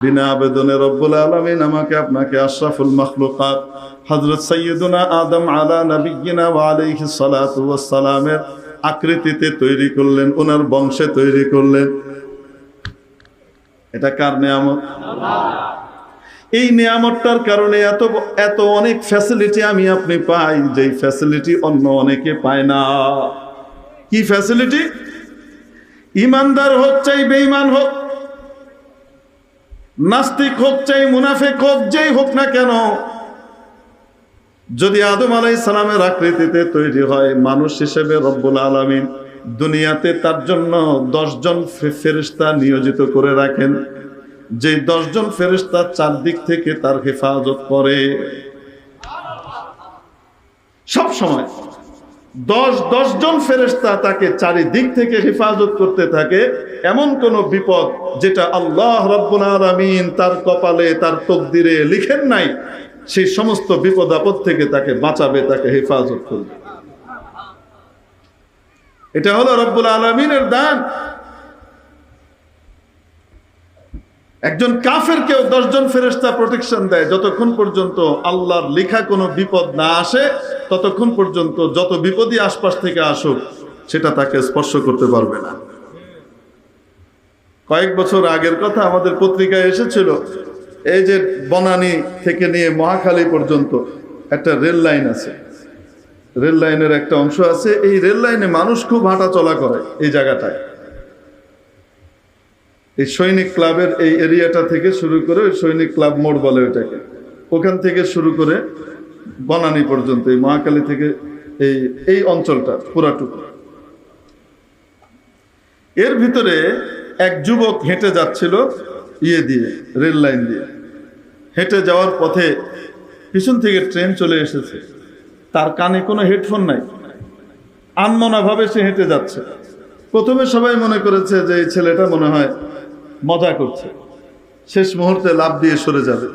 বিনা আবেদনে রব্বুল আলামিন আমাকে আপনাকে আশরাফুল মাখলুকাত হযরত সাইয়্যিদুনা আদম আলা নবিয়্যিনা ওয়া আলাইহিস সালাতু ওয়াস সালামের আকৃতিতে তৈরি করলেন, ওনার বংশে তৈরি করলেন। এটা কার নিয়ামত? এই নিয়ামতটার কারণে এত অনেক ফ্যাসিলিটি আমি আপনি পাই, যেই ফ্যাসিলিটি অন্য অনেকে পায় না। কি ফ্যাসিলিটি? ইমানদার হোক চাই বেঈমান হোক, নাস্তিক হোক চাই মুনাফিক হোক, যেই হোক না কেন, যদি আদম আলাইহিস সালামের আকৃতিতে তৈরি হয়, মানুষ হিসেবে রব্বুল আলামিন দুনিয়াতে তার জন্য 10 জন ফেরেশতা নিয়োজিত করে রাখেন, যে 10 জন ফেরেশতা চারদিক থেকে তার হেফাজত করে। সব সময় 10 জন ফেরেশতা তাকে চারিদিক থেকে হেফাজত করতে থাকে। এমন কোন বিপদ যেটা আল্লাহ রাব্বুল আলামিন তার কপালে, তার তকদিরে লিখেন নাই, সেই সমস্ত বিপদ আপদ থেকে তাকে বাঁচাবে, তাকে হেফাজত করবে। এটা হলো রব্বুল আলামিনের দান। একজন কাফেরকেও 10 জন ফেরেশতা প্রোটেকশন দেয়। যতক্ষণ পর্যন্ত আল্লাহর লেখা কোনো বিপদ না আসে, ততক্ষণ পর্যন্ত যত বিপদই আশপাশ থেকে আসুক, সেটা তাকে স্পর্শ করতে পারবে না। কয়েক বছর আগের কথা, আমাদের পত্রিকায় এসেছিল, এই যে বনানী থেকে নিয়ে মহাখালী পর্যন্ত একটা রেল লাইন আছে, রেল লাইনের একটা অংশ আছে। এই রেল লাইনে মানুষ খুব হাঁটা চলা করে। এই জায়গাটায় এই সৈনিক ক্লাবের এই এরিয়াটা থেকে শুরু করে, ওই সৈনিক ক্লাব মোড় বলে ওটাকে, ওখান থেকে শুরু করে বনানী পর্যন্ত, এই মহাখালী থেকে এই অঞ্চলটা পুরাটুকু। এর ভিতরে এক যুবক হেঁটে যাচ্ছিল দিয়ে রেল লাইন দিয়ে। হেঁটে যাওয়ার পথে পিছন থেকে ট্রেন চলে এসেছে। তার কানে কোনো হেডফোন নাই, আনমনাভাবে সে হেঁটে যাচ্ছে। প্রথমে সবাই মনে করেছে যে এই ছেলেটা মনে হয় মজা করছে, শেষ মুহূর্তে লাফ দিয়ে সরে যাবে,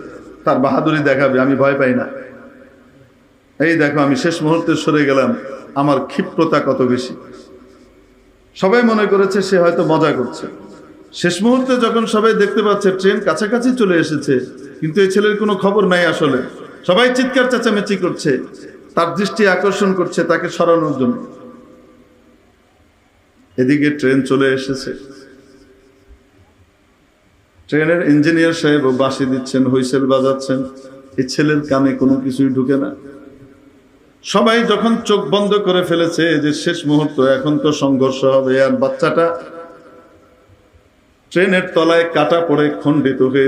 তার বাহাদুরি দেখাবে, আমি ভয় পাই না, এই দেখো আমি শেষ মুহূর্তে সরে গেলাম, আমার ক্ষিপ্রতা কত বেশি। সবাই মনে করেছে সে হয়তো মজা করছে। শেষ মুহূর্তে যখন সবাই দেখতে পাচ্ছে ট্রেন কাছাকাছি চলে এসেছে, কিন্তু এই ছেলের কোনো খবর নাই আসলে, সবাই চিৎকার চেঁচামেচি করছে, তার দৃষ্টি আকর্ষণ করছে তাকে সরানোর জন্য। এদিকে ট্রেন চলে এসেছে, ট্রেনের ইঞ্জিনিয়ার সাহেব বাঁশি দিচ্ছেন, হুইসেল বাজাচ্ছেন, এই ছেলের কানে কোনো কিছুই ঢুকে না। সবাই যখন চোখ বন্ধ করে ফেলেছে যে শেষ মুহূর্ত, এখন তো সংঘর্ষ হবে, আর বাচ্চাটা ট্রেনের তলায় কাটা পড়ে খণ্ডিত হয়ে